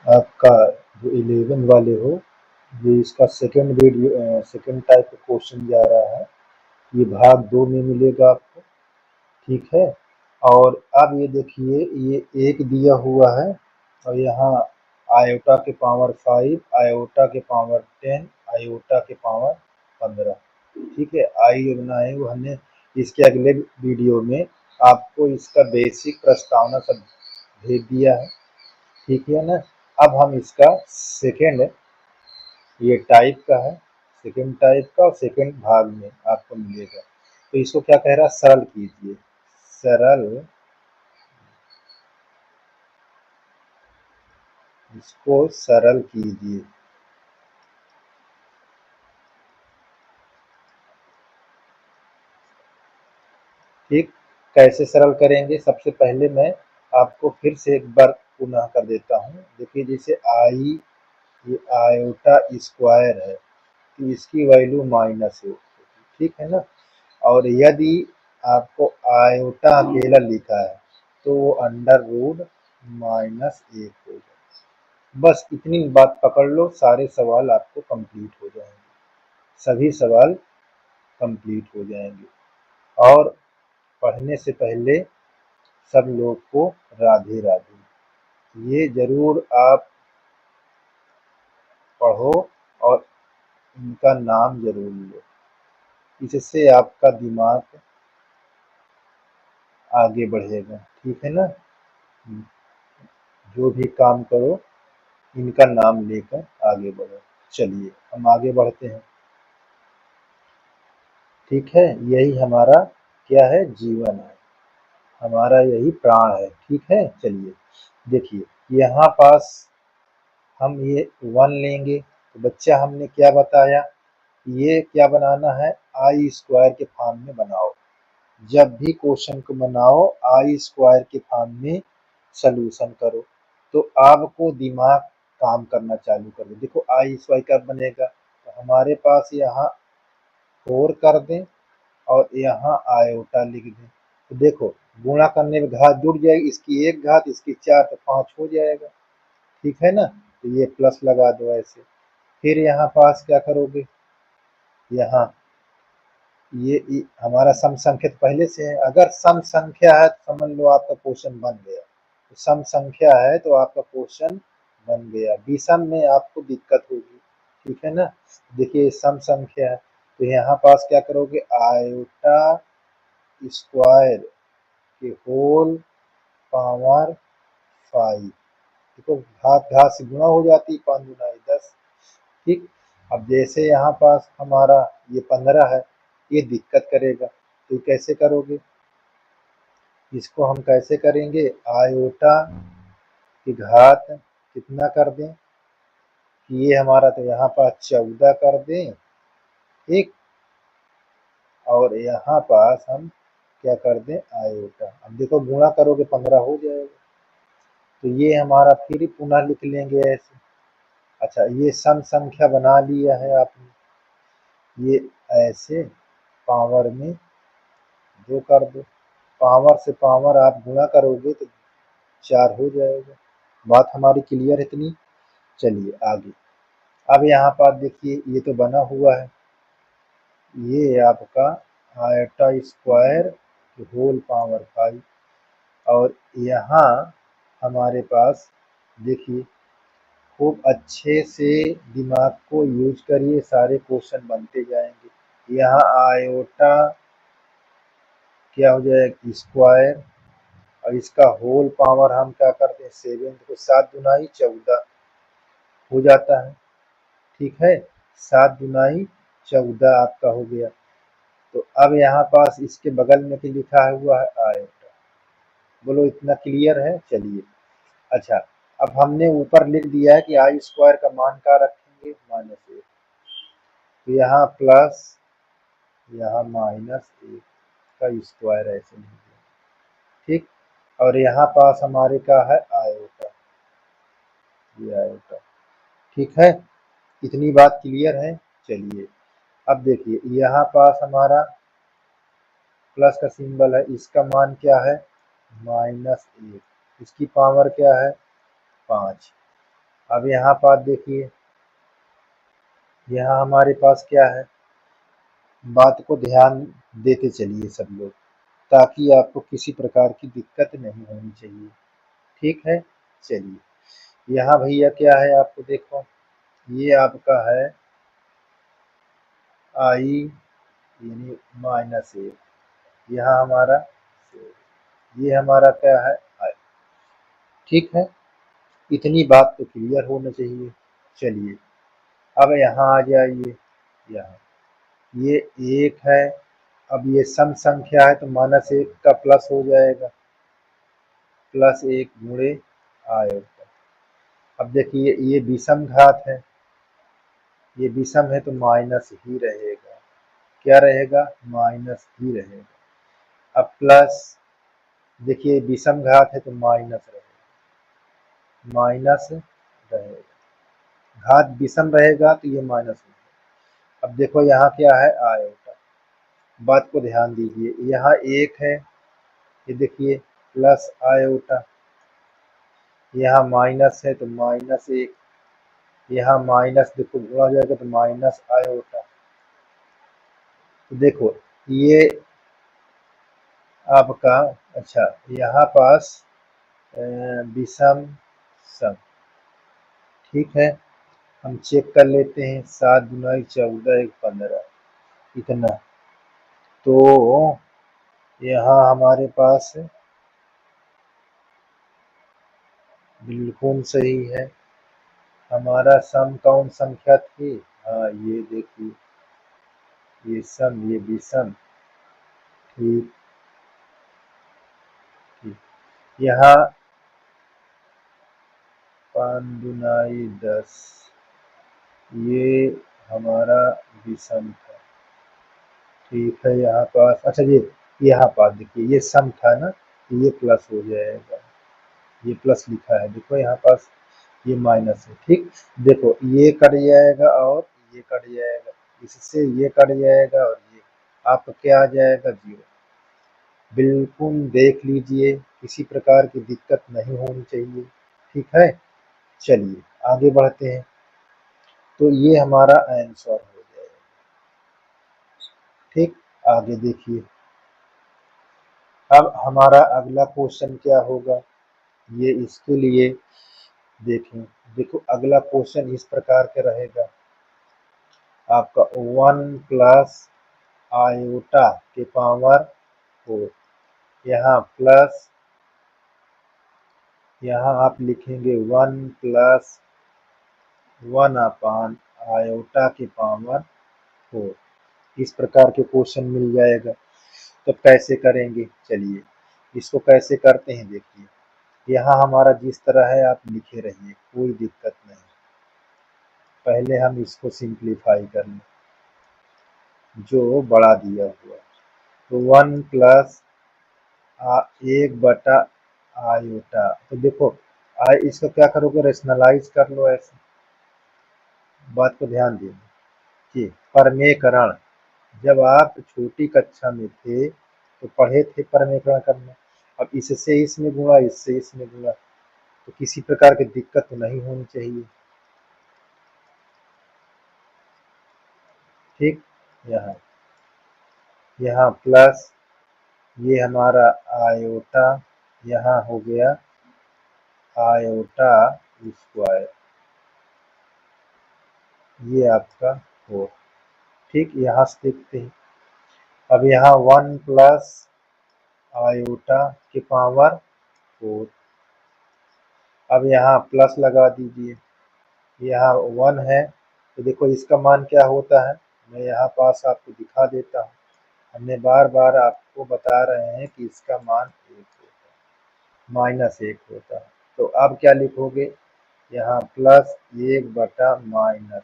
आपका जो 11 वाले हो, ये इसका सेकंड वीडियो सेकंड टाइप का क्वेश्चन जा रहा है। ये भाग 2 में मिलेगा आपको, ठीक है। और अब ये देखिए, ये एक दिया हुआ है और यहाँ आयोटा के पावर 5, आयोटा के पावर 10, आयोटा के पावर 15, ठीक है। आई जो बनाए वो हमने इसके अगले वीडियो में आपको इसका बेसिक प्रस्तावना सब भेज दिया है, ठीक है ना। अब हम इसका सेकंड, ये टाइप का है, सेकंड टाइप का, और सेकंड भाग में आपको मिलेगा। तो इसको क्या कह रहा है, सरल कीजिए, सरल, इसको सरल कीजिए। ठीक, कैसे सरल करेंगे, सबसे पहले मैं आपको फिर से एक बार पुनः कर देता हूँ। देखिए, जैसे आई, ये आयोटा स्क्वायर है तो इसकी वैल्यू माइनस है, ठीक है ना। और यदि आपको आयोटा अकेला लिखा है तो वो अंडर रूट माइनस एक होगा। बस इतनी बात पकड़ लो, सारे सवाल आपको कंप्लीट हो जाएंगे, सभी सवाल कंप्लीट हो जाएंगे। और पढ़ने से पहले सब लोग को राधे राधे। ये जरूर आप पढ़ो और इनका नाम जरूर लो, इससे आपका दिमाग आगे बढ़ेगा, ठीक है ना। जो भी काम करो इनका नाम लेकर आगे बढ़ो। चलिए हम आगे बढ़ते हैं, ठीक है। यही हमारा क्या है, जीवन है, हमारा यही प्राण है, ठीक है। चलिए देखिए, यहाँ पास हम ये वन लेंगे तो बच्चा हमने क्या बताया, ये क्या बनाना है, आई स्क्वायर के फॉर्म में बनाओ। जब भी क्वेश्चन को बनाओ आई स्क्वायर के फॉर्म में सलूशन करो, तो आपको दिमाग काम करना चालू कर दे। देखो आई स्क्वायर कब बनेगा, तो हमारे पास यहाँ 4 कर दें और यहाँ आयोटा लिख दें, तो देखो गुणा करने में घात जुड़ जाएगी, इसकी एक घात इसकी 4 तो 5 हो जाएगा, ठीक है ना। तो ये प्लस लगा दो ऐसे। फिर यहाँ पास क्या करोगे, यहाँ ये हमारा सम संख्या तो पहले से है, अगर सम संख्या है तो समझ लो आपका क्वेश्चन बन गया। तो सम संख्या है तो आपका क्वेश्चन बन गया, विषम में आपको दिक्कत होगी, ठीक है ना। देखिए सम संख्या है तो यहाँ पास क्या करोगे, आयोटा स्क्वायर के होल पावर 5। देखो घात घात से गुणा हो जाती, 5 गुना 10, ठीक। अब जैसे यहाँ पास हमारा ये 15 है, ये दिक्कत करेगा, तो कैसे करोगे, इसको हम कैसे करेंगे, आयोटा की घात कितना कर दें, कि ये हमारा तो यहाँ पास 14 कर दें, ठीक। और यहाँ पास हम क्या कर दें, आयोटा, अब देखो गुणा करोगे 15 हो जाएगा, तो ये हमारा फिर पुनः लिख लेंगे ऐसे। अच्छा, ये सम संख्या बना लिया है आपने, ये ऐसे पावर में 2 कर दो, पावर से पावर आप गुणा करोगे तो 4 हो जाएगा। बात हमारी क्लियर इतनी। चलिए आगे, अब यहाँ पर देखिए ये तो बना हुआ है, ये आपका आयोटा स्क्वायर होल पावर 5, और यहाँ हमारे पास देखिए, खूब अच्छे से दिमाग को यूज करिए, सारे क्वेश्चन बनते जाएंगे। यहाँ आयोटा क्या हो जाएगा, स्क्वायर, और इसका होल पावर हम क्या करते हैं 7, को 7 दुनाई 14 हो जाता है, ठीक है। 7 दुनाई 14 आपका हो गया। तो अब यहाँ पास इसके बगल में भी लिखा हुआ है आयोटा, बोलो इतना क्लियर है। चलिए अच्छा, अब हमने ऊपर लिख दिया है कि आई स्क्वायर का मान क्या रखेंगे, -1, तो यहाँ प्लस, यहाँ -1 का स्क्वायर ऐसे लिख दिया, ठीक। और यहाँ पास हमारे का है आयोटा, ये आयोटा, ठीक है। इतनी बात क्लियर है। चलिए अब देखिए, यहाँ पास हमारा प्लस का सिंबल है, इसका मान क्या है, -1, इसकी पावर क्या है 5, अब यहाँ पास देखिए, यहाँ हमारे पास क्या है, बात को ध्यान देते चलिए सब लोग, ताकि आपको किसी प्रकार की दिक्कत नहीं होनी चाहिए। ठीक है, चलिए यहाँ भैया क्या है, आपको देखो ये आपका है आई यानी -1, यहाँ हमारा ये हमारा क्या है आई। ठीक है, इतनी बात तो क्लियर होना चाहिए। चलिए अब यहाँ आ जाइए, यहाँ ये 1 है, अब ये सम संख्या है तो -1 का प्लस हो जाएगा, +1 गुणे आयोटा। अब देखिए ये विषम घात है, ये विषम है तो माइनस ही रहेगा, क्या रहेगा, माइनस ही रहेगा। अब प्लस, देखिए विषम घात है तो माइनस रहेगा, माइनस रहेगा, घात विषम रहेगा तो ये माइनस होगा। अब देखो यहाँ क्या है, आयोटा, बात को ध्यान दीजिए, यहाँ 1 है, ये देखिए प्लस आयोटा, यहाँ माइनस है तो -1, यहाँ माइनस देखो गुणा जाएगा तो माइनस आयोटा। तो देखो ये आपका, अच्छा यहाँ पास विषम सम, ठीक है, हम चेक कर लेते हैं, 7 दूना 14 1 15 इतना, तो यहाँ हमारे पास बिल्कुल सही है। हमारा सम कौन संख्या थी, हाँ ये देखिए, ये सम, ये विषम, ठीक ठीक, यहाँ 5 दूना 10, ये हमारा विषम था। ठीक है, यहाँ पास, अच्छा ये यहाँ पास देखिए ये सम था ना, ये प्लस हो जाएगा, ये प्लस लिखा है, देखो यहाँ पास ये माइनस है। ठीक, देखो ये कट जाएगा और ये कट जाएगा, इससे ये कट जाएगा और ये आपका क्या आ जाएगा, 0। बिल्कुल देख लीजिए, किसी प्रकार की दिक्कत नहीं होनी चाहिए। ठीक है, चलिए आगे बढ़ते हैं, तो ये हमारा आंसर हो जाएगा। ठीक, आगे देखिए, अब हमारा अगला क्वेश्चन क्या होगा, ये इसके लिए देखें। देखो अगला क्वेश्चन इस प्रकार के रहेगा, आपका 1 प्लस आयोटा के पावर 4, यहाँ प्लस, यहाँ आप लिखेंगे 1 प्लस 1 अपान आयोटा के पावर 4, इस प्रकार के क्वेश्चन मिल जाएगा। तो कैसे करेंगे, चलिए इसको कैसे करते हैं, देखिए यहाँ हमारा जिस तरह है आप लिखे रहिए, कोई दिक्कत नहीं। पहले हम इसको सिंप्लीफाई कर लें, जो बड़ा दिया हुआ, तो 1 प्लस 1 बटा आयोटा, तो देखो इसका क्या करोगे, रेशनलाइज कर लो ऐसे, बात को ध्यान देना कि परमेकरण, जब आप छोटी कक्षा में थे तो पढ़े थे परमेकरण करना। अब इससे इसमें गुणा, इससे इसमें गुणा, तो किसी प्रकार की दिक्कत तो नहीं होनी चाहिए। ठीक, यहाँ यहाँ प्लस, ये हमारा आयोटा, यहाँ हो गया आयोटा स्क्वायर, ये आपका हो। ठीक, यहाँ से देखते हैं, अब यहाँ 1 प्लस आयोटा के पावर 4, अब यहाँ प्लस लगा दीजिए, यहाँ 1 है, तो देखो इसका मान क्या होता है, मैं यहाँ पास आपको दिखा देता हूँ, हमने बार बार आपको बता रहे हैं कि इसका मान 1 होता है, -1 होता है। तो अब क्या लिखोगे, यहाँ प्लस 1 बटा -1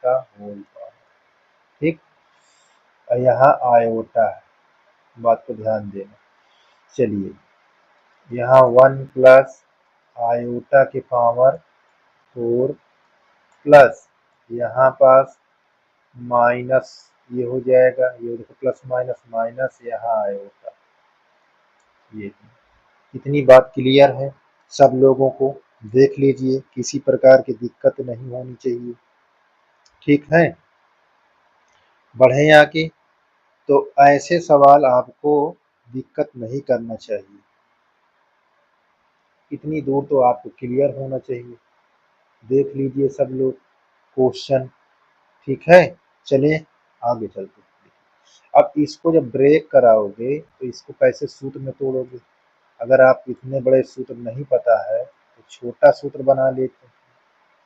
का होल पावर। ठीक, और यहाँ आयोटा है, बात को ध्यान देना। चलिए यहाँ 1 प्लस आयोटा के पावर 4 प्लस यहाँ पास माइनस, ये हो जाएगा, ये देखो प्लस माइनस माइनस, यहाँ आयोटा, ये इतनी बात क्लियर है सब लोगों को। देख लीजिए, किसी प्रकार की दिक्कत नहीं होनी चाहिए, ठीक है। बढ़े आगे, तो ऐसे सवाल आपको दिक्कत नहीं करना चाहिए, इतनी दूर तो आपको क्लियर होना चाहिए। देख लीजिए सब लोग क्वेश्चन, ठीक है। चलिए आगे चलते हैं। अब इसको जब ब्रेक कराओगे तो इसको कैसे सूत्र में तोड़ोगे? अगर आप इतने बड़े सूत्र नहीं पता है तो छोटा सूत्र बना लेते हैं।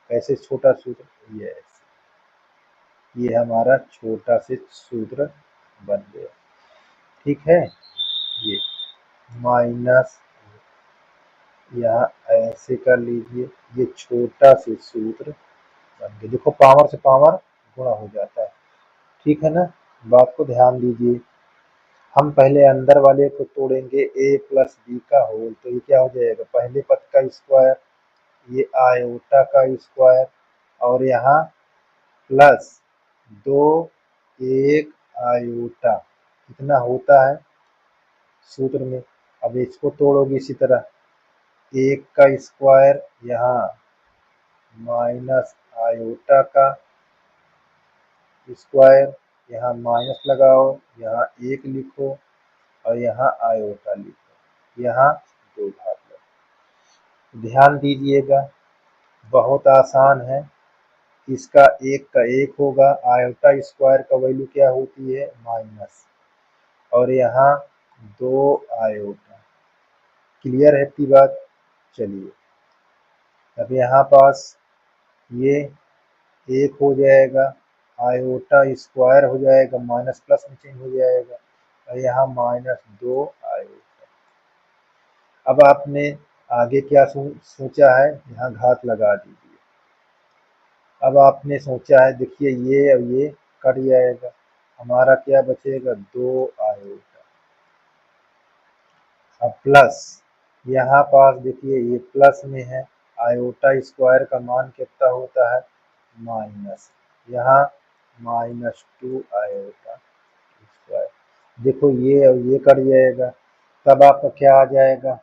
कैसे छोटा सूत्र? ये ये हमारा छोटा से सूत्र बन गया, ठीक है। ये माइनस, यहाँ ऐसे कर लीजिए, ये छोटा से सूत्र बन गया। देखो पावर से पावर गुणा हो जाता है, ठीक है ना। बात को ध्यान दीजिए। हम पहले अंदर वाले को तोड़ेंगे, a प्लस बी का होल, तो ये क्या हो जाएगा? पहले पद का स्क्वायर, ये आयोटा का स्क्वायर, और यहाँ प्लस 2 1 आयोटा, कितना होता है सूत्र में। अब इसको तोड़ोगे इसी तरह, 1 का स्क्वायर, यहाँ माइनस आयोटा का स्क्वायर, यहाँ माइनस लगाओ, यहाँ 1 लिखो, और यहाँ आयोटा लिखो, यहाँ 2 घात लगो। ध्यान दीजिएगा, बहुत आसान है। इसका 1 का 1 होगा, आयोटा स्क्वायर का वैल्यू क्या होती है? माइनस, और यहाँ 2 आयोटा। क्लियर है इतनी बात? चलिए अब यहाँ पास ये 1 हो जाएगा, आयोटा स्क्वायर हो जाएगा, माइनस प्लस में चेंज हो जाएगा, और यहाँ माइनस 2 आयोटा। अब आपने आगे क्या सोचा है? यहाँ घात लगा दीजिए। अब आपने सोचा है, देखिए ये और ये कट जाएगा, हमारा क्या बचेगा? 2 आयोटा। अब प्लस, यहाँ पास देखिए ये प्लस में है, आयोटा स्क्वायर का मान कितना होता है? माइनस, यहाँ माइनस 2 आयोटा स्क्वायर। देखो ये और ये कट जाएगा, तब आपका क्या आ जाएगा?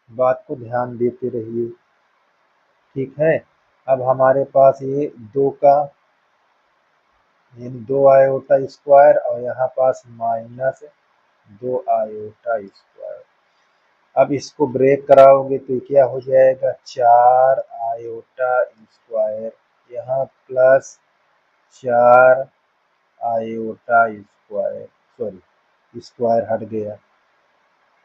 बात को ध्यान देते रहिए, ठीक है। अब हमारे पास ये 2 का, यानी 2 आयोटा स्क्वायर, और यहाँ पास माइनस 2 आयोटा स्क्वायर। अब इसको ब्रेक कराओगे तो क्या हो जाएगा? 4 आयोटा स्क्वायर, यहाँ plus 4 iota square, sorry square हट गया,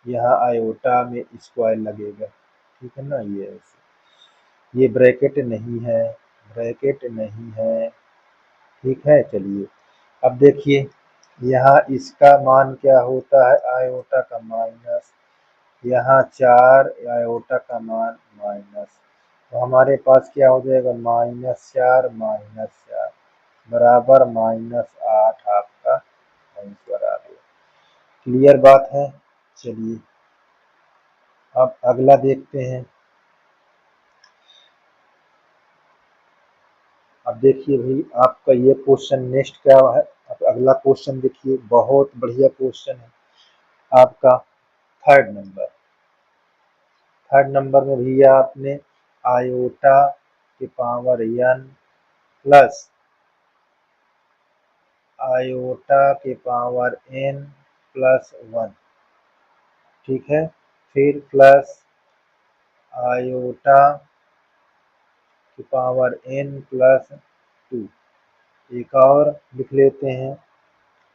यहाँ आयोटा में स्क्वायर लगेगा, ठीक है ना। ये ऐसे, ये ब्रैकेट नहीं है, ब्रैकेट नहीं है, ठीक है। चलिए अब देखिए, यहाँ इसका मान क्या होता है? आयोटा का माइनस, यहाँ 4 आयोटा का मान माइनस, तो हमारे पास क्या हो जाएगा? -4 -4 बराबर -8 आपका आंसर आ गया। क्लियर बात है? चलिए अब अगला देखते हैं। अब देखिए भाई, आपका ये क्वेश्चन नेक्स्ट क्या है? अब अगला क्वेश्चन देखिए, बहुत बढ़िया क्वेश्चन है आपका। थर्ड नंबर, थर्ड नंबर में भैया आपने आयोटा के पावर n प्लस आयोटा के पावर n प्लस 1, ठीक है। फिर प्लस आयोटा की पावर n प्लस 2, एक और लिख लेते हैं,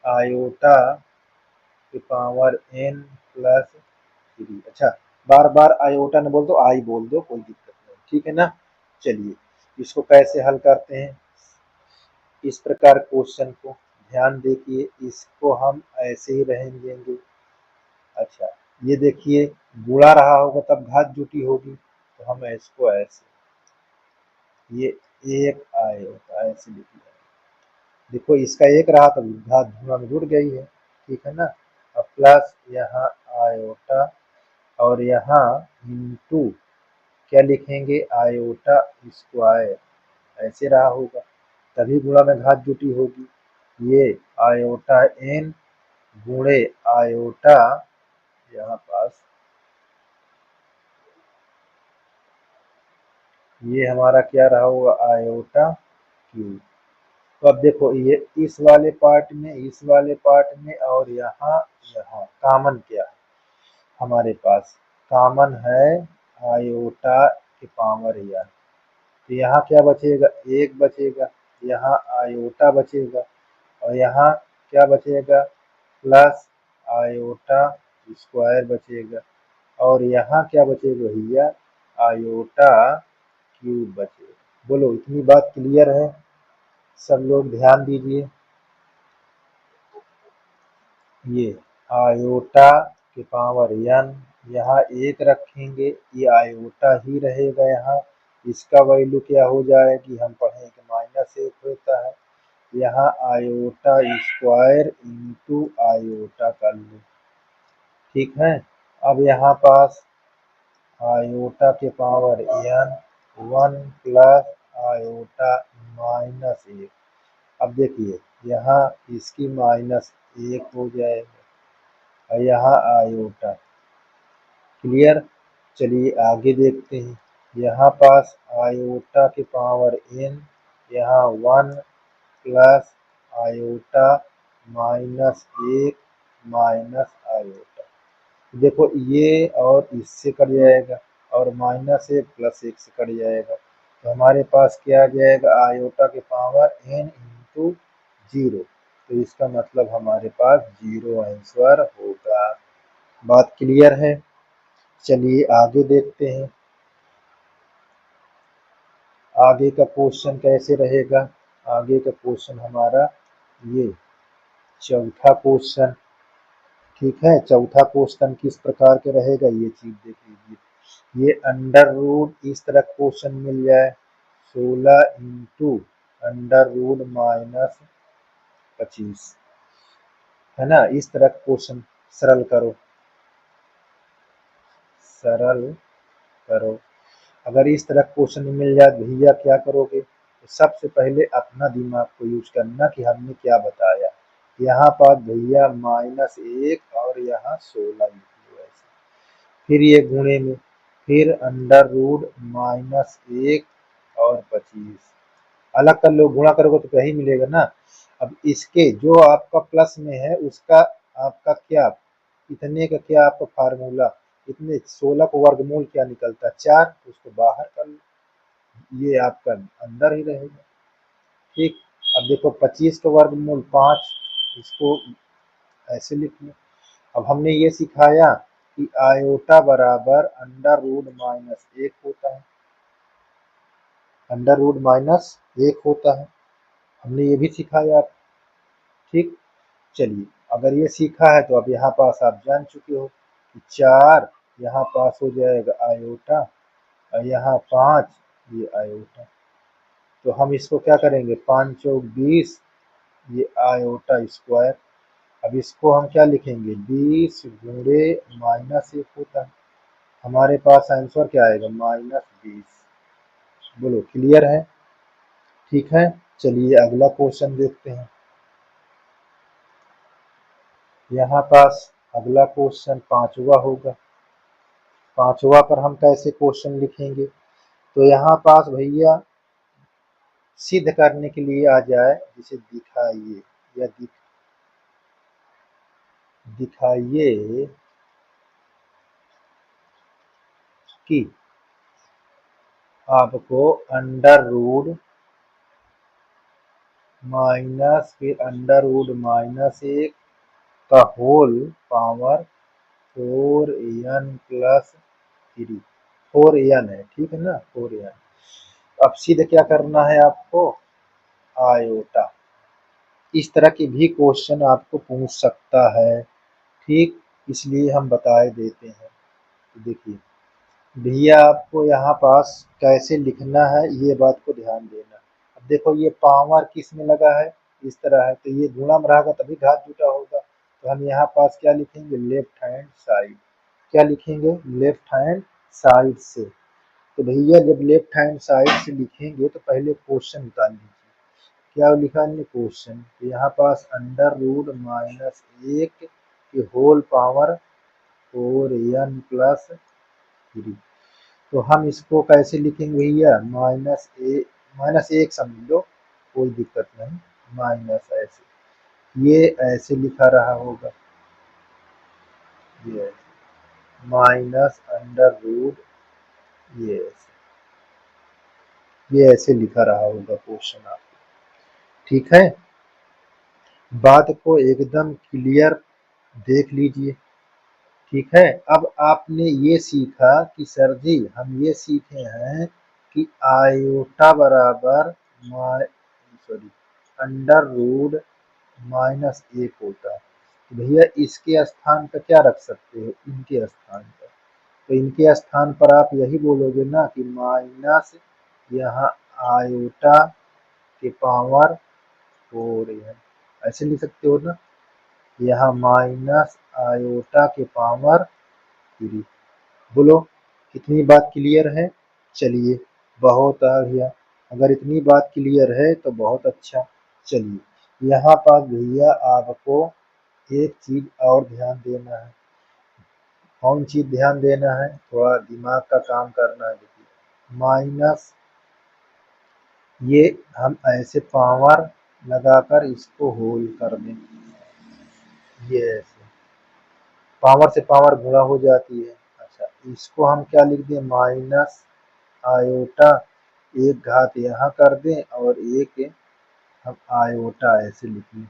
आयोटा की पावर n प्लस 3। अच्छा, बार बार आयोटा न बोल दो, आई बोल दो, कोई दिक्कत नहीं, ठीक है ना। चलिए इसको कैसे हल करते हैं? इस प्रकार क्वेश्चन को ध्यान देखिए, इसको हम ऐसे ही रहने देंगे। अच्छा, ये देखिए गुणा रहा होगा तब घात जुटी होगी, तो हम इसको ऐसे, ये 1 आयोटा ऐसे लिख लिया। देखो इसका 1 रहा तो घात धुआं में जुड़ गई है, ठीक है ना। अब प्लस यहाँ आयोटा, और यहाँ इंटू क्या लिखेंगे? आयोटा स्क्वायर, ऐसे रहा होगा, तभी गुणा में घात जुटी होगी। ये आयोटा n गुणे आयोटा, यहाँ पास ये हमारा क्या रहा होगा आयोटा क्यूब। तो अब देखो ये इस वाले पार्ट में और यहाँ यहाँ कॉमन क्या है हमारे पास, कॉमन है आयोटा के पावर एन। तो यहाँ क्या बचेगा, एक बचेगा, यहाँ आयोटा बचेगा और यहाँ क्या बचेगा प्लस आयोटा स्क्वायर बचेगा और यहाँ क्या बचेगा भैया आयोटा क्यूब बचेगा। बोलो इतनी बात क्लियर है? सब लोग ध्यान दीजिए। ये आयोटा के पावर एन, यहाँ एक रखेंगे, ये आयोटा ही रहेगा यहाँ, इसका वैल्यू क्या हो जाएगी हम पढ़ें कि -1 होता है, यहाँ आयोटा स्क्वायर इंटू आयोटा कर लो, ठीक है। अब यहाँ पास आयोटा के पावर एन 1 प्लस आयोटा -1। अब देखिए यहाँ इसकी -1 हो जाएगा और यहाँ आयोटा, क्लियर। चलिए आगे देखते हैं, यहाँ पास आयोटा के पावर एन, यहाँ 1 प्लस आयोटा -1 माइनस आयोटा, देखो ये और इससे कट जाएगा और -1 प्लस 1 से कट जाएगा, तो हमारे पास क्या आ जाएगा आयोटा के पावर n इंटू 0। तो इसका मतलब हमारे पास 0 आंसर होगा। बात क्लियर है? चलिए आगे देखते हैं, आगे का क्वेश्चन कैसे रहेगा। आगे का क्वेश्चन हमारा ये चौथा क्वेश्चन, ठीक है। चौथा क्वेश्चन किस प्रकार के रहेगा ये चीज देख लीजिए। ये अंडर रूट इस तरह क्वेश्चन मिल जाए 16 इंटू अंडर रूट -25, है ना, इस तरह क्वेश्चन सरल करो, सरल करो। अगर इस तरह क्वेश्चन मिल जाए भैया क्या करोगे, तो सबसे पहले अपना दिमाग को यूज करना कि हमने क्या बताया। यहाँ पर भैया -1 और यहाँ 16 लिख लो ऐसे, फिर ये गुणे में, फिर अंडर रूट -1 और 25 अलग कर लो, गुणा करोगे तो क्या ही मिलेगा ना। अब इसके जो आपका प्लस में है उसका आपका क्या, इतने का क्या आपका फार्मूला, इतने 16 को वर्गमूल क्या निकलता है 4, उसको बाहर कर लो, ये आपका अंदर ही रहेगा, ठीक। अब देखो 25 का वर्गमूल 5, इसको ऐसे लिख लो। अब हमने ये सिखाया कि आयोटा बराबर अंडर रूट -1 होता है, अंडर रूट -1 होता है, हमने ये भी सिखाया, ठीक। चलिए अगर ये सीखा है तो अब यहाँ पास आप जान चुके हो कि 4 यहाँ पास हो जाएगा आयोटा और यहाँ 5 ये आयोटा, तो हम इसको क्या करेंगे 5 चौक 20 ये आयोटा स्क्वायर। अब इसको हम क्या लिखेंगे 20 गुणे -1 होता है, हमारे पास आंसर क्या आएगा -20। बोलो क्लियर है? ठीक है। चलिए अगला क्वेश्चन देखते हैं। यहाँ पास अगला क्वेश्चन पांचवा होगा, पांचवा पर हम कैसे क्वेश्चन लिखेंगे, तो यहाँ पास भैया सिद्ध करने के लिए आ जाए, जिसे दिखाइए या दिखाइए कि आपको अंडर रूट माइनस फिर अंडर रूट -1 का होल पावर 4n+3, 4n है, ठीक है ना 4n। अब सीधे क्या करना है आपको आयोटा, इस तरह के भी क्वेश्चन आपको पूछ सकता है, ठीक, इसलिए हम बताए देते हैं। तो देखिए भैया आपको यहाँ पास कैसे लिखना है ये बात को ध्यान देना। अब देखो ये पावर किस में लगा है, इस तरह है, तो ये गुणा में रहेगा तभी घात जुटा होगा, तो हम यहाँ पास क्या लिखेंगे लेफ्ट हैंड साइड, क्या लिखेंगे लेफ्ट हैंड साइड से। तो भैया जब लेफ्ट हैंड साइड से लिखेंगे तो पहले क्वेश्चन निकाल लीजिए, क्या लिखा हमने क्वेश्चन, तो यहाँ पास अंडर रूट -1 के होल पावर 4n+3, तो हम इसको कैसे लिखेंगे भैया, माइनस एक समझ लो, कोई दिक्कत नहीं, माइनस ऐसे, ये ऐसे लिखा रहा होगा, ये माइनस अंडर रूट, ये ऐसे, ये ऐसे लिखा रहा होगा क्वेश्चन आपको। ठीक है, बात को एकदम क्लियर देख लीजिए। ठीक है, अब आपने ये सीखा कि सर जी हम ये सीखे हैं कि आयोटा बराबर सॉरी अंडर रूट माइनस एक होता है, तो भैया इसके स्थान पर क्या रख सकते हो, इनके स्थान पर, तो इनके स्थान पर आप यही बोलोगे ना कि माइनस यहाँ आयोटा के पावर 4 है, ऐसे लिख सकते हो ना, यहाँ माइनस आयोटा के पावर 3। बोलो कितनी बात क्लियर है। चलिए बहुत आ गया, अगर इतनी बात क्लियर है तो बहुत अच्छा। चलिए यहाँ पर भैया आपको एक चीज और ध्यान देना है। कौन चीज ध्यान देना है, थोड़ा दिमाग का काम करना है। देखिए माइनस, ये हम ऐसे पावर लगाकर इसको होल कर दें, ये ऐसे पावर से पावर गुणा हो जाती है। अच्छा इसको हम क्या लिख दें, माइनस आयोटा, एक घात यहाँ कर दें और एक हम आयोटा ऐसे लिख लें,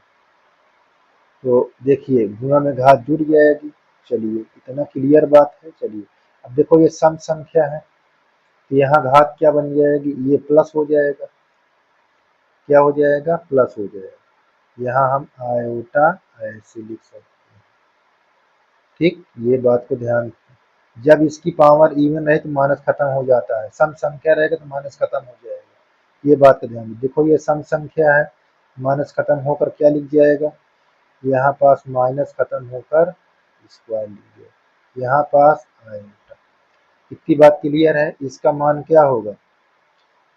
तो देखिए गुणा में घात जुड़ जाएगी। चलिए इतना क्लियर बात है। चलिए अब देखो ये सम संख्या है, तो यहाँ घात क्या बन जाएगी, ये प्लस हो जाएगा, क्या हो जाएगा, प्लस हो जाएगा। यहाँ हम आयोटा ऐसे लिख सकते हैं। ठीक, ये बात को ध्यान, जब इसकी पावर इवन रहे तो माइनस खत्म हो जाता है, सम संख्या रहेगा तो माइनस खत्म हो जाएगा, ये बात का ध्यान। देखो ये सम संख्या है, माइनस खत्म होकर क्या लिख जाएगा, यहाँ पास माइनस खत्म होकर स्क्वायर लिख जाएगा, यहाँ पास आयोटा। इतनी बात क्लियर है, इसका मान क्या होगा,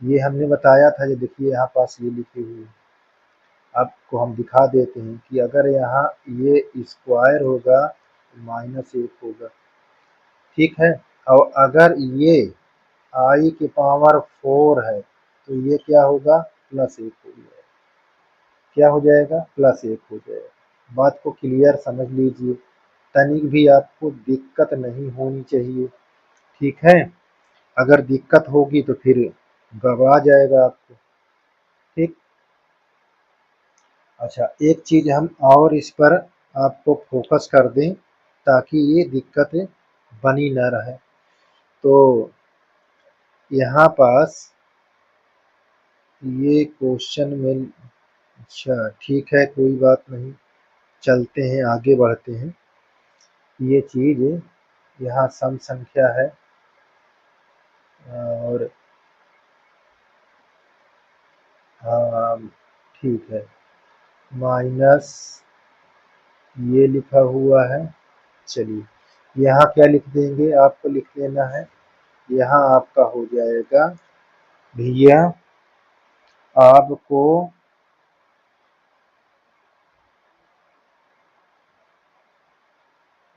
ये हमने बताया था, ये देखिए यहाँ पास ये लिखी हुई है, आपको हम दिखा देते हैं कि अगर यहाँ ये स्क्वायर होगा तो माइनस एक होगा। ठीक है, और अगर ये आई के पावर 4 है तो ये क्या होगा, प्लस एक हो जाएगा, क्या हो जाएगा, प्लस एक हो जाएगा। बात को क्लियर समझ लीजिए, तनिक भी आपको दिक्कत नहीं होनी चाहिए। ठीक है, अगर दिक्कत होगी तो फिर गड़बड़ा जाएगा आपको। ठीक, अच्छा एक चीज हम और इस पर आपको फोकस कर दें ताकि ये दिक्कत बनी न रहे, तो यहाँ पास ये क्वेश्चन में, अच्छा ठीक है कोई बात नहीं, चलते हैं आगे बढ़ते हैं। ये चीज यहाँ सम संख्या है और हाँ ठीक है, माइनस ये लिखा हुआ है। चलिए यहाँ क्या लिख देंगे, आपको लिख लेना है, यहाँ आपका हो जाएगा भैया, आपको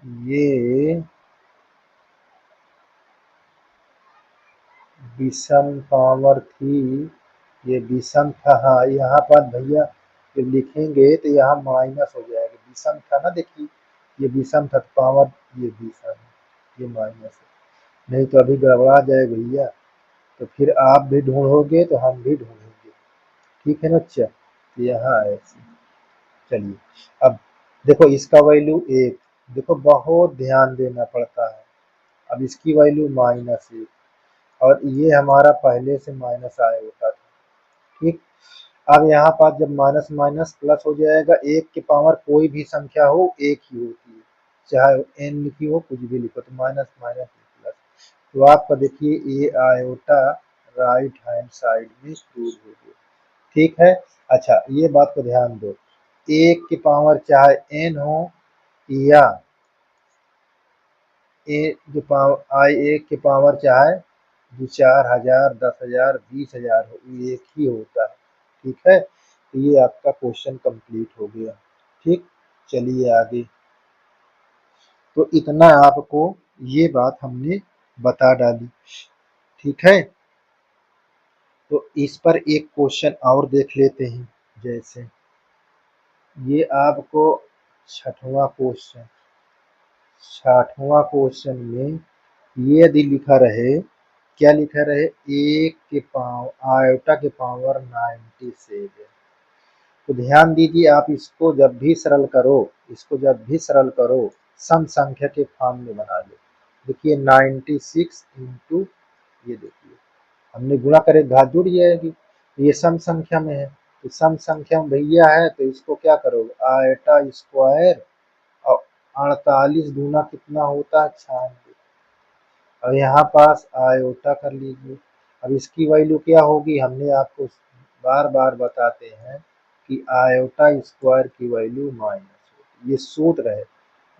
ये विषम पावर थी, ये विषम था, हाँ यहाँ पर भैया जब लिखेंगे तो यहाँ माइनस हो जाएगा, विषम था ना, देखिए ये विषम था तो पावर ये विषम है, ये माइनस है, नहीं तो अभी गड़बड़ा जाए भैया, तो फिर आप भी ढूंढोगे तो हम भी ढूंढेंगे। ठीक है ना, अच्छा तो यहाँ ऐसे। चलिए अब देखो इसका वैल्यू एक, देखो बहुत ध्यान देना पड़ता है, अब इसकी वैल्यू माइनस एक, और ये हमारा पहले से माइनस आया होता था। ठीक, अब यहाँ पर जब माइनस माइनस प्लस हो जाएगा, एक के पावर कोई भी संख्या हो एक ही होती है, चाहे एन लिखी हो कुछ भी लिखो, तो माइनस माइनस प्लस, तो आपका देखिए ये आयोटा राइट हैंड साइड में प्रूव हो गया। ठीक है, अच्छा ये बात को ध्यान दो, एक के पावर चाहे एन हो या ए जो पावर आई एक के पावर चाहे जो 4000 10,000 20,000 हो, ये एक ही होता है। ठीक है, तो ये आपका क्वेश्चन कंप्लीट हो गया। ठीक, चलिए आगे, तो इतना आपको ये बात हमने बता डाली। ठीक है। तो इस पर एक क्वेश्चन और देख लेते हैं। जैसे ये आपको छठवां क्वेश्चन, में ये यदि लिखा रहे, क्या लिखा रहे, एक के पावर आयोटा के पावर 97। तो ध्यान दीजिए, आप इसको जब भी सरल करो, सम संख्या के फॉर्म में बना लो। देखिए 96 इंटू, ये देखिए हमने गुणा करे घात जुड़ जाएगी, ये सम संख्या में है। तो सम संख्या में भैया है तो इसको क्या करोगे, आयटा स्क्वायर और 48 दूना कितना होता है 96। अब यहाँ पास आयोटा कर लीजिए। अब इसकी वैल्यू क्या होगी, हमने आपको बार बार बताते हैं कि आयोटा स्क्वायर की वैल्यू माइनस होती, ये सूत्र है,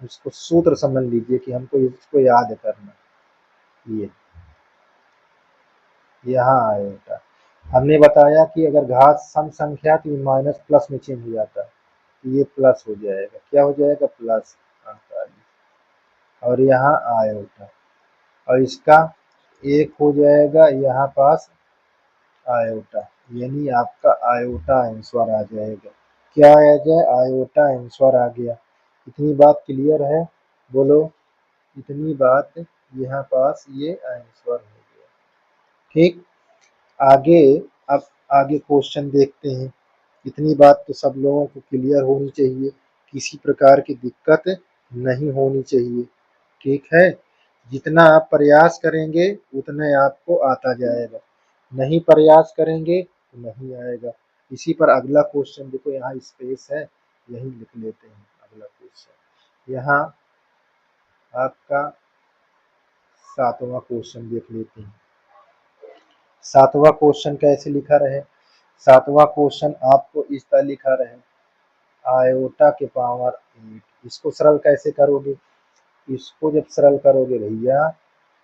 इसको सूत्र समझ लीजिए कि हमको इसको याद करना। ये यहाँ आयोटा हमने बताया कि अगर घात सम संख्या तो ये माइनस प्लस में चेंज हो जाता है, तो ये प्लस हो जाएगा, क्या हो जाएगा, प्लस 48। और यहाँ आयोटा, और इसका एक हो जाएगा यहाँ पास आयोटा, यानी आपका आयोटा आंसर आ जाएगा। क्या आ जाए, आयोटा आंसर आ गया। इतनी बात क्लियर है, बोलो, इतनी बात यहाँ पास ये आंसर हो गया। ठीक, आगे, अब आगे क्वेश्चन देखते हैं। इतनी बात तो सब लोगों को क्लियर होनी चाहिए, किसी प्रकार की दिक्कत नहीं होनी चाहिए। ठीक है, जितना आप प्रयास करेंगे उतना आपको आता जाएगा, नहीं प्रयास करेंगे तो नहीं आएगा। इसी पर अगला क्वेश्चन देखो, यहाँ स्पेस है, यही लिख लेते हैं अगला क्वेश्चन। यहाँ आपका 7वां क्वेश्चन देख लेते हैं। 7वां क्वेश्चन कैसे लिखा रहे, 7वां क्वेश्चन आपको इस तरह लिखा रहे, आयोटा के पावर 8। इसको सरल कैसे करोगे, इसको जब सरल करोगे भैया,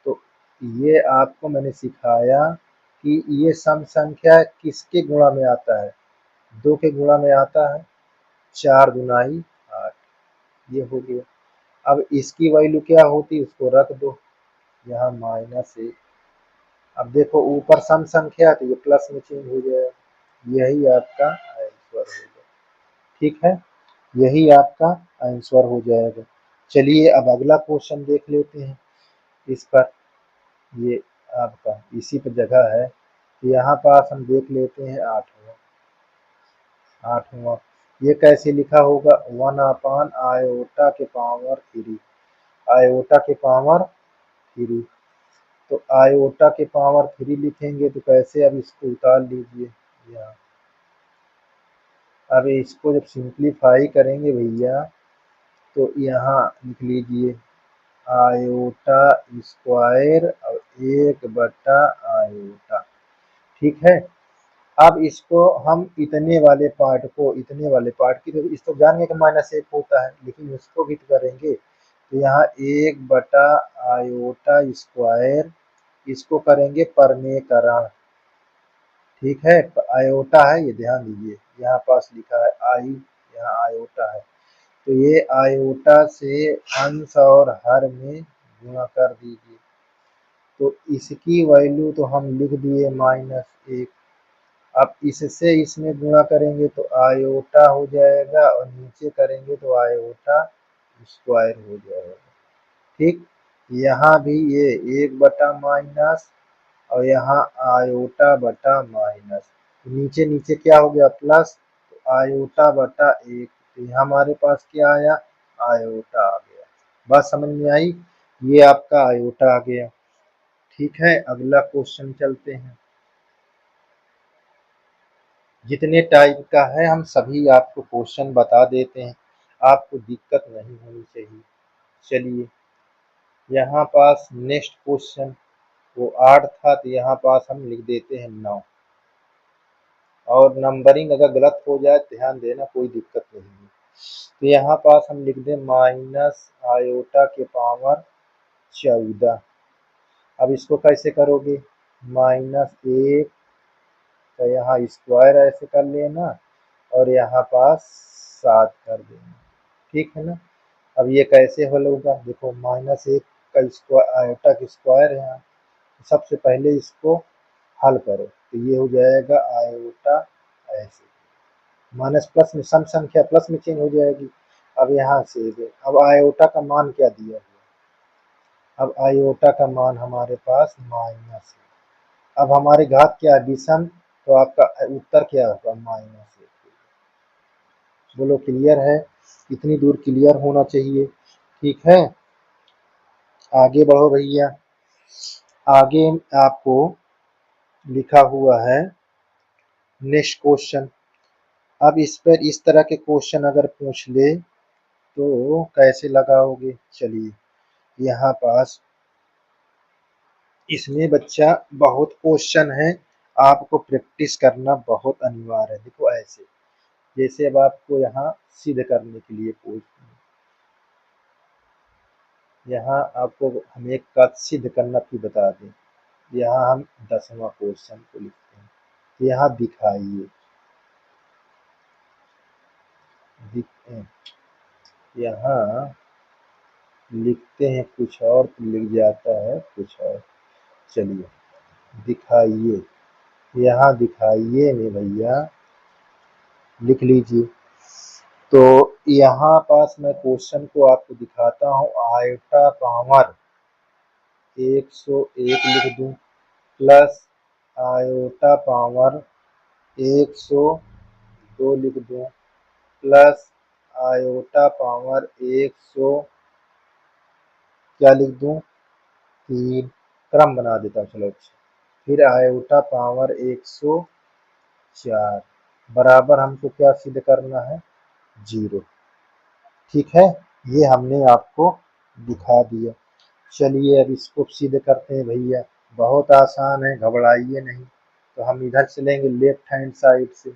तो ये आपको मैंने सिखाया कि ये सम संख्या किसके गुणा में आता है, 2 के गुणा में आता है, 4 दुनाई 8, ये हो गया। अब इसकी वैल्यू क्या होती, उसको रख दो यहाँ -1। अब देखो ऊपर सम संख्या तो ये प्लस में चेंज हो जाएगा, यही आपका आंसर होगा। ठीक है, यही आपका आंसर हो जाएगा। चलिए अब अगला क्वेश्चन देख लेते हैं। इस पर ये आपका इसी पर जगह है, यहाँ पास हम देख लेते हैं 8वां। ये कैसे लिखा होगा, 1 आयोटा के पावर 3, आयोटा के पावर 3। तो आयोटा के पावर 3 लिखेंगे तो कैसे, अब इसको उतार लीजिए यहाँ। अब इसको जब सिंप्लीफाई करेंगे भैया, तो यहाँ लिख लीजिए आयोटा स्क्वायर और 1 आयोटा। ठीक है, अब इसको हम इतने वाले पार्ट की तो इसको जान गए कि -1 होता है, लेकिन उसको भी तो करेंगे। तो यहाँ 1 आयोटा स्क्वायर, इसको करेंगे परमेकरण। ठीक है, आयोटा है, ये ध्यान दीजिए, यहाँ पास लिखा है आई, यहाँ आयोटा है, तो ये आयोटा से अंश और हर में गुणा कर दीजिए। तो इसकी वैल्यू तो हम लिख दिए -1। अब इससे इसमें गुणा करेंगे तो आयोटा हो जाएगा, और नीचे करेंगे तो आयोटा स्क्वायर हो जाएगा। ठीक, यहाँ भी ये 1 - और यहाँ आयोटा बटा माइनस, नीचे नीचे क्या हो गया, प्लस, तो आयोटा बटा 1, तो यहाँ हमारे पास क्या आया, आयोटा आ गया। बात समझ में आई, ये आपका आयोटा आ गया। ठीक है, अगला क्वेश्चन चलते हैं। जितने टाइप का है हम सभी आपको क्वेश्चन बता देते हैं, आपको दिक्कत नहीं होनी चाहिए। चलिए, यहाँ पास नेक्स्ट क्वेश्चन, वो 8 था, तो यहाँ पास हम लिख देते हैं 9। और नंबरिंग अगर गलत हो जाए ध्यान देना, कोई दिक्कत नहीं है। तो यहाँ पास हम लिख दें माइनस आयोटा के पावर 14। अब इसको कैसे करोगे, -1 का यहाँ स्क्वायर ऐसे कर लेना, और यहाँ पास 7 कर देना। ठीक है ना। अब ये कैसे हल होगा, देखो -1 का स्क्वायर, आयोटा का स्क्वायर है यहाँ, सबसे पहले इसको हल करो तो ये हो जाएगा आयोटा ऐसे, माइनस प्लस में सम संख्या प्लस में चेंज हो जाएगी। अब यहाँ से अब आयोटा का मान क्या दिया हुआ, अब आयोटा का मान हमारे पास माइनस है। अब हमारे घात क्या है, विषम, तो आपका उत्तर क्या होगा, माइनस 1। बोलो क्लियर है, इतनी दूर क्लियर होना चाहिए। ठीक है, आगे बढ़ो भैया। आगे आपको लिखा हुआ है नेक्स्ट क्वेश्चन। अब इस पर इस तरह के क्वेश्चन अगर पूछ ले तो कैसे लगाओगे, चलिए यहाँ पास इसमें बच्चा बहुत क्वेश्चन है, आपको प्रैक्टिस करना बहुत अनिवार्य है। देखो ऐसे, जैसे अब आपको यहाँ सिद्ध करने के लिए पूछ, यहाँ आपको हम एक का सिद्ध करना भी बता दें। यहाँ हम 10वां क्वेश्चन को लिखते हैं, यहाँ दिखाइए, यहाँ लिखते हैं कुछ और तो लिख जाता है कुछ और। चलिए दिखाइए, यहाँ दिखाइए में भैया लिख लीजिए। तो यहाँ पास मैं क्वेश्चन को आपको दिखाता हूँ, आयोटा पावर 101 लिख दूँ प्लस आयोटा पावर 102 लिख दूँ प्लस आयोटा पावर 100 क्या लिख दूँ 3, क्रम बना देता हूँ चलो। अच्छा, फिर आयोटा पावर 104 बराबर हमको क्या सिद्ध करना है, 0। ठीक है, ये हमने आपको दिखा दिया। चलिए अब इसको सिद्ध करते हैं भैया, बहुत आसान है, घबराइए नहीं। तो हम इधर चलेंगे लेफ्ट हैंड साइड से,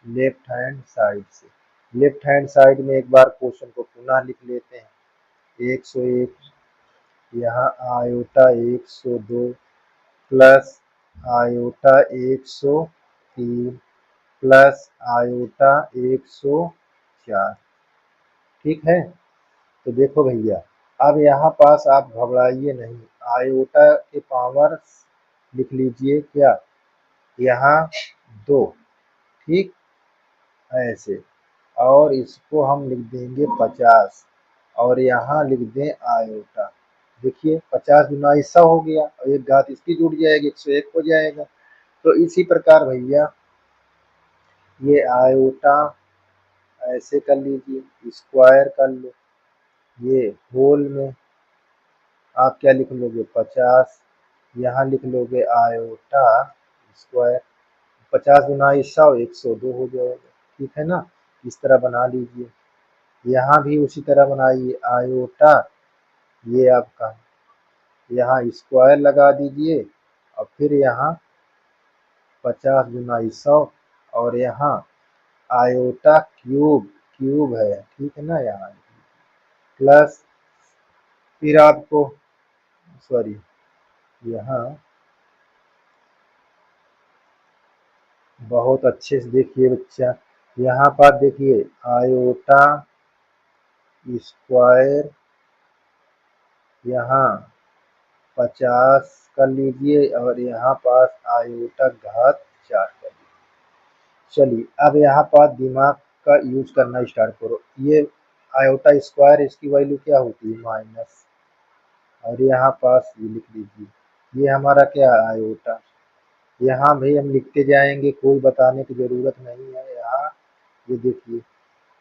लेफ्ट हैंड साइड से, लेफ्ट हैंड साइड में एक बार क्वेश्चन को पुनः लिख लेते हैं। 101 यहाँ iota 102 plus iota 103 plus iota 104। ठीक है, तो देखो भैया अब यहाँ पास आप घबराइए नहीं, आयोटा के पावर लिख लीजिए क्या, यहाँ 2, ठीक ऐसे, और इसको हम लिख देंगे 50 और यहाँ लिख दें आयोटा। देखिए 50 गुना 100 हो गया और एक घात इसकी जुड़ जाएगी, 101 हो जाएगा। तो इसी प्रकार भैया ये आयोटा ऐसे कर लीजिए, स्क्वायर कर लो, ये होल में आप क्या लिख लोगे 50, यहाँ लिख लोगे आयोटा स्क्वायर, 50 गुना 100 102 हो जाएगा। ठीक है ना, इस तरह बना लीजिए। यहाँ भी उसी तरह बनाइए, आयोटा ये आपका यहाँ स्क्वायर लगा दीजिए और फिर यहाँ 50 गुना 100 और यहाँ आयोटा क्यूब, क्यूब है ठीक है ना, यहाँ प्लस फिर आपको सॉरी यहाँ बहुत अच्छे से देखिए बच्चा, यहाँ पर देखिए आयोटा स्क्वायर यहाँ 50 कर लीजिए और यहाँ पास आयोटा घात 4 कर लीजिए। चलिए अब यहाँ पास दिमाग का यूज करना स्टार्ट करो। ये आयोटा स्क्वायर इसकी वैल्यू क्या होती है माइनस, और यहाँ पास ये लिख लीजिए ये हमारा क्या है आयोटा। यहाँ भी हम लिखते जाएंगे, कोई बताने की ज़रूरत नहीं है। यहाँ ये देखिए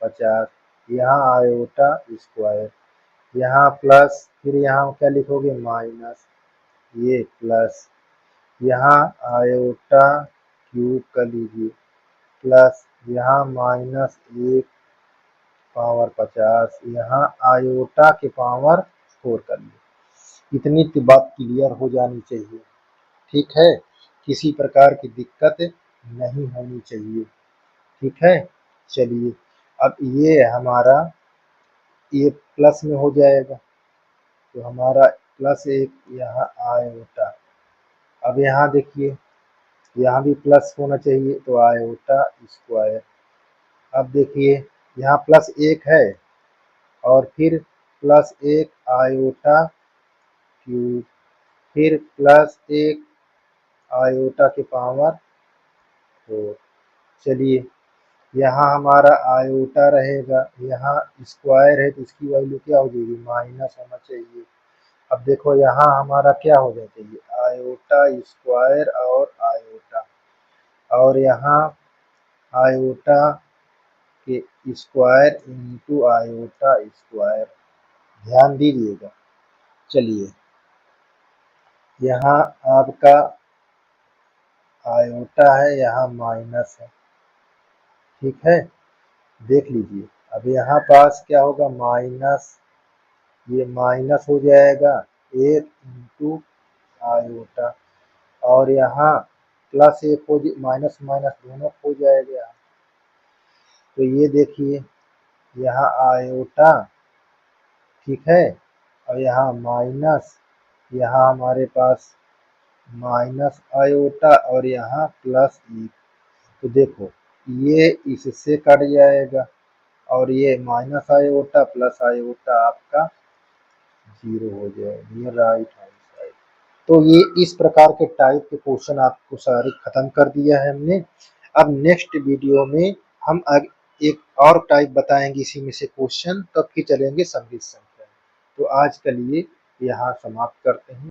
50, यहाँ आयोटा स्क्वायर, यहाँ प्लस, फिर यहाँ क्या लिखोगे माइनस, ये प्लस, यहाँ आयोटा क्यूब कर लीजिए प्लस, यहाँ माइनस 1 पावर 50, यहाँ आयोटा के पावर 4 कर लीजिए। इतनी तो बात क्लियर हो जानी चाहिए। ठीक है, किसी प्रकार की दिक्कत नहीं होनी चाहिए। ठीक है, चलिए अब ये हमारा ये प्लस में हो जाएगा, तो हमारा प्लस 1 यहाँ आयोटा। अब यहाँ देखिए यहाँ भी प्लस होना चाहिए, तो आयोटा स्क्वायर। अब देखिए यहाँ प्लस 1 है और फिर प्लस 1 आयोटा क्यूब, फिर प्लस 1 आयोटा के पावर 4। चलिए यहाँ हमारा आयोटा रहेगा, यहाँ स्क्वायर है तो इसकी वैल्यू क्या हो जाएगी, माइनस होना चाहिए। अब देखो यहाँ हमारा क्या हो जाना चाहिए, आयोटा स्क्वायर और आयोटा, और यहाँ आयोटा के स्क्वायर इंटू आयोटा स्क्वायर। ध्यान दीजिएगा। चलिए यहाँ आपका आयोटा है, यहाँ माइनस है, ठीक है, देख लीजिए। अब यहाँ पास क्या होगा, माइनस, ये माइनस हो जाएगा 1 इंटू आयोटा, और यहाँ प्लस 1 हो, माइनस माइनस दोनों हो जाएगा। तो ये देखिए यहाँ आयोटा, ठीक है, और यहाँ माइनस, यहाँ हमारे पास माइनस आयोटा और यहाँ प्लस 1। तो देखो ये इससे कट जाएगा और ये माइनस आयोटा प्लस आयोटा आपका 0 हो जाएगा, ये राइट हैंड साइड। तो ये इस प्रकार के टाइप के क्वेश्चन आपको सारे खत्म कर दिया है हमने। अब नेक्स्ट वीडियो में हम एक और टाइप बताएंगे इसी में से क्वेश्चन, तब फिर चलेंगे समृद्ध संख्या। तो आज के लिए यहाँ समाप्त करते हैं।